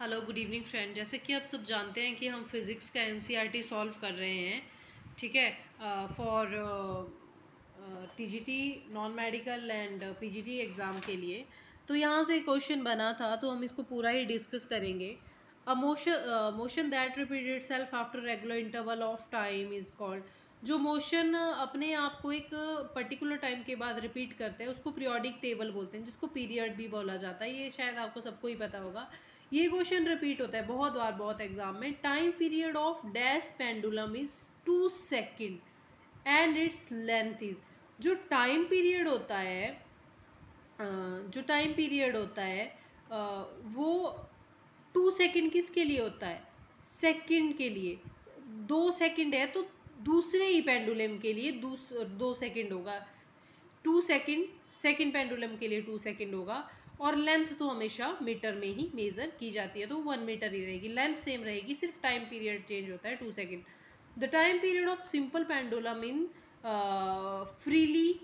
Hello good evening friend. जैसे कि आप सब जानते हैं कि हम फिज़िक्स का एनसीईआरटी सॉल्व कर रहे हैं, ठीक है, for TGT non medical and PGT exam के लिए। तो यहाँ से क्वेश्चन बना था, तो हम इसको पूरा ही डिस्कस करेंगे। A motion that repeat itself after regular interval of time is called. जो मोशन अपने आप को एक पर्टिकुलर टाइम के बाद रिपीट करते हैं उसको पीरियोडिक टेबल बोलते हैं, जिसको पीरियड भी बोला जाता है। ये शायद आपको सबको ही पता होगा। ये क्वेश्चन रिपीट होता है बहुत बार बहुत एग्जाम में। Time period of dash pendulum is 2 second and its length is. जो टाइम पीरियड होता है जो टाइम पीरियड होता है वो 2 सेकेंड किसके लिए होता है? सेकेंड के लिए। 2 सेकेंड है तो दूसरे ही पेंडुलम के लिए 2 सेकेंड होगा। 2 सेकेंड सेकेंड पेंडुलम के लिए 2 सेकेंड होगा। और लेंथ तो हमेशा मीटर में ही मेजर की जाती है, तो 1 मीटर ही रहेगी। लेंथ सेम रहेगी, सिर्फ टाइम पीरियड चेंज होता है 2 second. The time period of simple pendulum in freely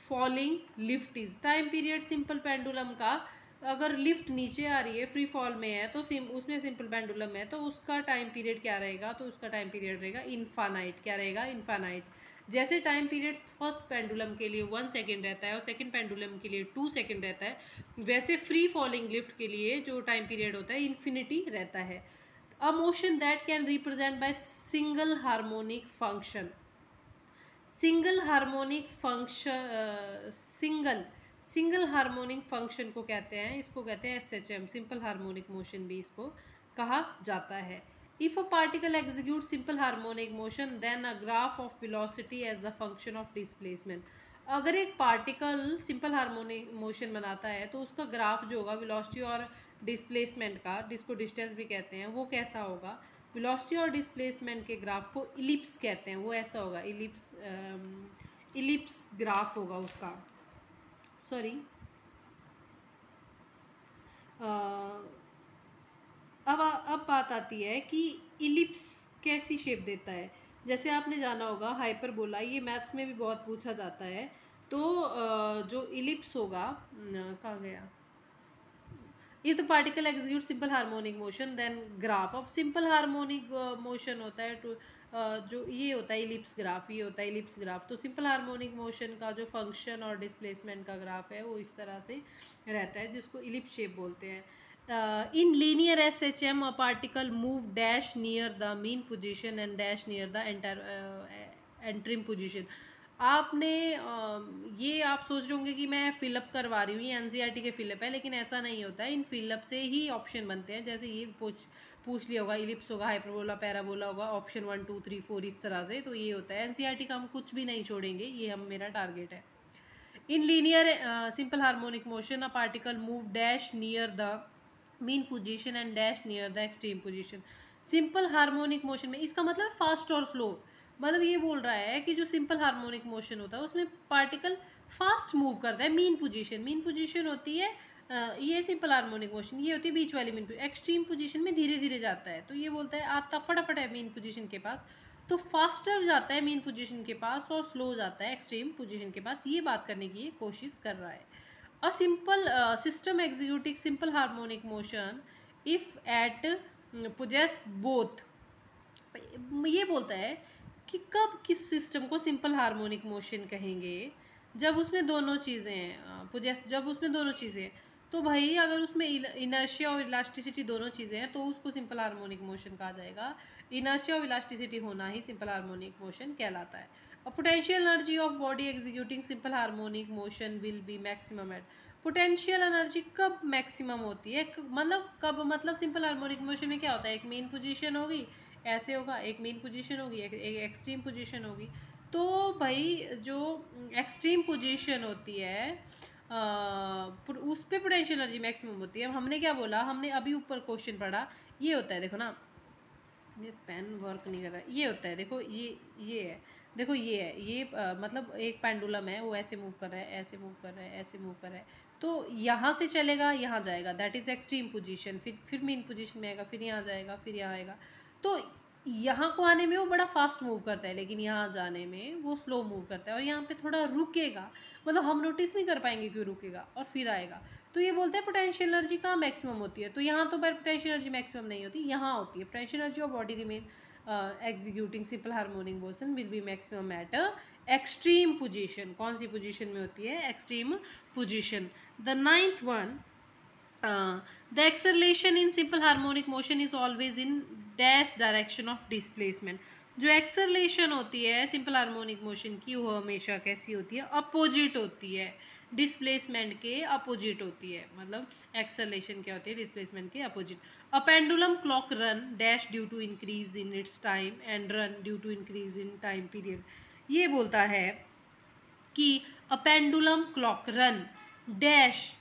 falling lift is. Time period simple pendulum का, अगर लिफ्ट नीचे आ रही है, फ्री फॉल में है, तो उसमें सिंपल पेंडुलम है, तो उसका टाइम पीरियड क्या रहेगा? तो उसका टाइम पीरियड रहेगा इनफानाइट। क्या रहेगा? इनफानाइट। जैसे टाइम पीरियड फर्स्ट पेंडुलम के लिए 1 सेकेंड रहता है और सेकंड पेंडुलम के लिए 2 सेकेंड रहता है, वैसे फ्री फॉलिंग लिफ्ट के लिए जो टाइम पीरियड होता है इन्फिनिटी रहता है। A motion that can represent by single harmonic function. Single harmonic function single harmonic function को कहते हैं, इसको कहते हैं SHM, सिंपल हार्मोनिक मोशन भी इसको कहा जाता है। If a particle execute simple harmonic motion then a graph of velocity as the function of displacement. अगर एक पार्टिकल सिंपल हार्मोनिक मोशन बनाता है तो उसका ग्राफ जो होगा वेलोसिटी और डिस्प्लेसमेंट का, जिसको डिस्टेंस भी कहते हैं, वो कैसा होगा? वेलोसिटी और डिस्प्लेसमेंट के ग्राफ को इलिप्स कहते हैं। वो ऐसा होगा, इलिप्स ग्राफ होगा उसका। सॉरी, अब बात आती है कि इलिप्स कैसी शेप देता है। जैसे आपने जाना होगा हाइपरबोला, ये मैथ्स में भी बहुत पूछा जाता है। तो जो इलिप्स होगा, कहाँ गया? ये तो particle execute simple harmonic motion then graph. अब सिंपल हार्मोनिक मोशन होता है टू, जो ये होता है इलिप्स ग्राफ, ये होता है इलिप्स ग्राफ। तो सिंपल हार्मोनिक मोशन का जो फंक्शन और डिस्प्लेसमेंट का ग्राफ है वो इस तरह से रहता है, जिसको इलिप्स शेप बोलते हैं। In linear SHM a particle move dash near the mean position and dash near the extreme position. आपने ये आप सोच रहे होंगे कि मैं फिलअप करवा रही हूँ, ये एनसीईआरटी के फिलअप है, लेकिन ऐसा नहीं होता है। इन फिलअप से ही ऑप्शन बनते हैं। जैसे ये पूछ लिया होगा, इलिप्स होगा, हाइपरबोला, पैराबोला होगा, ऑप्शन 1 2 3 4 इस तरह से। तो ये होता है एनसीईआरटी का, हम कुछ भी नहीं छोड़ेंगे, ये हम मेरा टारगेट है। In linear simple harmonic motion a particle move dash near the mean position and dash near the extreme position. Simple harmonic motion में इसका मतलब फास्ट और स्लो, मतलब ये बोल रहा है कि जो सिंपल हार्मोनिक मोशन होता है उसमें पार्टिकल फास्ट मूव करता है। मीन पोजीशन होती है ये सिंपल हार्मोनिक मोशन, ये होती है बीच वाली मीन पोजीशन। एक्सट्रीम पोजीशन में धीरे धीरे जाता है, तो ये बोलता है आता फटाफट है मीन पोजीशन के पास, तो फास्टर जाता है मीन पोजीशन के पास और स्लो जाता है एक्सट्रीम पोजीशन के पास। ये बात करने की ये कोशिश कर रहा है। A simple system executing simple harmonic motion if it possesses both. ये बोलता है कि कब किस सिस्टम को सिंपल हार्मोनिक मोशन कहेंगे? जब उसमें दोनों चीज़ें जब उसमें दोनों चीज़ें, तो भाई अगर उसमें इनर्शिया और इलास्टिसिटी दोनों चीज़ें हैं तो उसको सिंपल हार्मोनिक मोशन कहा जाएगा। इनर्शिया और इलास्टिसिटी होना ही सिंपल हार्मोनिक मोशन कहलाता है। और potential energy of body executing simple harmonic motion will be maximum at. Potential energy कब मैक्सिमम होती है? मतलब कब, मतलब सिंपल हार्मोनिक मोशन में क्या होता है, एक मेन पोजीशन होगी, ऐसे होगा, एक मेन पोजीशन होगी, एक एक्सट्रीम पोजीशन होगी। तो भाई जो एक्सट्रीम पोजीशन होती है उस पर पोटेंशियल एनर्जी मैक्सिमम होती है। अब हमने क्या बोला, हमने अभी ऊपर क्वेश्चन पढ़ा, ये होता है, देखो ना, ये पेन वर्क नहीं कर रहा है। ये होता है, देखो ये है, देखो ये है, ये मतलब एक पेंडुलम है, वो ऐसे मूव कर रहा है, ऐसे मूव कर रहा है, ऐसे मूव कर रहा है। तो यहाँ से चलेगा, यहाँ जाएगा, दैट इज एक्सट्रीम पोजीशन। फिर मेन पोजीशन में आएगा, फिर यहाँ जाएगा, फिर यहाँ आएगा। तो यहाँ को आने में वो बड़ा फास्ट मूव करता है, लेकिन यहाँ जाने में वो स्लो मूव करता है। और यहाँ पे थोड़ा रुकेगा, मतलब हम नोटिस नहीं कर पाएंगे क्यों रुकेगा, और फिर आएगा। तो ये बोलते हैं पोटेंशियल एनर्जी कहाँ मैक्सिमम होती है, तो यहाँ तो पोटेंशियल एनर्जी मैक्सिमम नहीं होती, यहाँ होती है। Potential energy of body remain executing simple harmonic motion will be maximum eight extreme position. कौन सी पोजीशन में होती है? Extreme position. The ninth one, the acceleration in simple harmonic motion is always in dash direction of displacement। जो acceleration होती है simple harmonic motion की वो हमेशा कैसी होती है? अपोजिट होती है, डिस्प्लेसमेंट के अपोजिट होती है। मतलब एक्सेलरेशन क्या होती है? डिस्प्लेसमेंट के अपोजिट। A pendulum clock run dash due to increase in its time and run due to increase in time period. ये बोलता है कि a pendulum clock run dash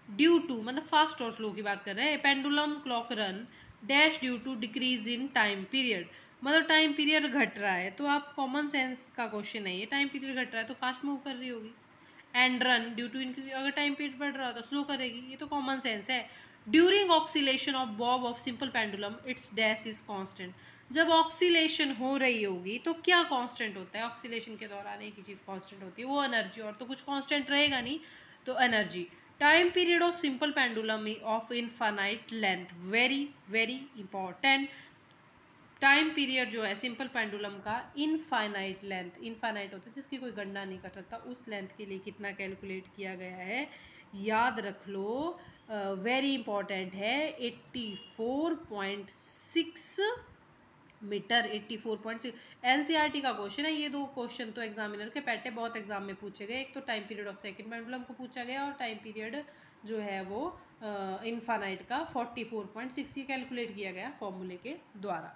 due to, मतलब फास्ट और स्लो की बात कर रहे हैं, pendulum clock run dash due to decrease in time period, मतलब टाइम पीरियड घट रहा है। तो आप कॉमन सेंस का क्वेश्चन है ये, टाइम पीरियड घट रहा है तो फास्ट मूव कर रही होगी। And run due to increase, अगर टाइम पीरियड बढ़ रहा हो तो स्लो करेगी, ये तो कॉमन सेंस है। During oscillation of bob of simple pendulum its dash is constant. जब ऑक्सीलेशन हो रही होगी तो क्या कांस्टेंट होता है? ऑक्सीलेशन के दौरान एक ही चीज़ कांस्टेंट होती है, वो एनर्जी, और तो कुछ कांस्टेंट रहेगा नहीं, तो energy. Time period of simple pendulum of infinite length, very very important. Time period जो है सिंपल पेंडुलम का इनफाइनाइट लेंथ, इनफाइनाइट होता है जिसकी कोई गणना नहीं कर सकता, उस लेंथ के लिए कितना कैलकुलेट किया गया है, याद रख लो, वेरी इंपॉर्टेंट है, 84.6 मीटर। 84.6 एनसीईआरटी का क्वेश्चन है। ये दो क्वेश्चन तो एग्जामिनर के पैटे बहुत एग्जाम में पूछे गए, एक तो time period of second pendulum को पूछा गया और टाइम पीरियड जो है वो इनफाइनाइट का 44.6 कैलकुलेट किया गया फॉर्मूले के द्वारा।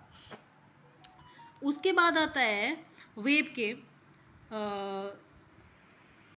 उसके बाद आता है वेव के